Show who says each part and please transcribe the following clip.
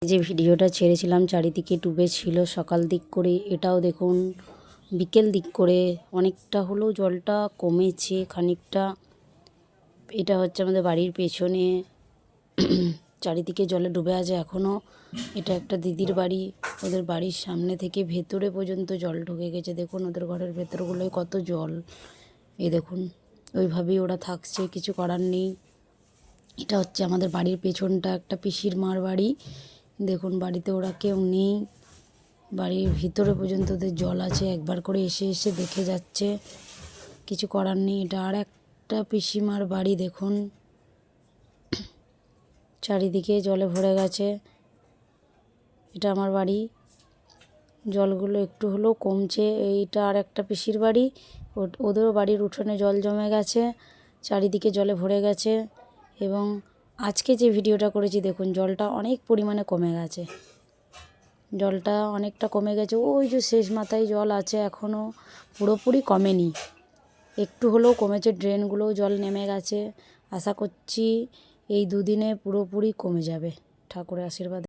Speaker 1: যে ভিডিওটা ছেড়েছিলাম চারিদিকে ডুবে ছিল সকাল দিক করে, এটাও দেখুন বিকেল দিক করে অনেকটা হলেও জলটা কমেছে খানিকটা। এটা হচ্ছে আমাদের বাড়ির পেছনে, চারিদিকে জলে ডুবে আছে এখনও। এটা একটা দিদির বাড়ি, ওদের বাড়ির সামনে থেকে ভেতরে পর্যন্ত জল ঢুকে গেছে। দেখুন ওদের ঘরের ভেতরগুলোয় কত জল, এই দেখুন ওইভাবেই ওরা থাকছে, কিছু করার নেই। এটা হচ্ছে আমাদের বাড়ির পেছনটা, একটা পিসির মার বাড়ি। দেখুন বাড়িতে ওরা কেউ নেই, বাড়ির ভিতরে পর্যন্ত ওদের জল আছে, একবার করে এসে এসে দেখে যাচ্ছে, কিছু করার নেই। এটা আর একটা পিসিমার বাড়ি, দেখুন চারিদিকে জলে ভরে গেছে। এটা আমার বাড়ি, জলগুলো একটু হলেও কমছে। এইটা আর একটা পিসির বাড়ি, ওদেরও বাড়ির উঠোনে জল জমে গেছে, চারিদিকে জলে ভরে গেছে। এবং আজকে যে ভিডিওটা করেছি দেখুন জলটা অনেক পরিমাণে কমে গেছে, জলটা অনেকটা কমে গেছে। ওই যে শেষ মাথায় জল আছে এখনও, পুরোপুরি কমেনি, একটু হলেও কমেছে। ড্রেনগুলোও জল নেমে গেছে, আশা করছি এই দুদিনে পুরোপুরি কমে যাবে ঠাকুরের আশীর্বাদে।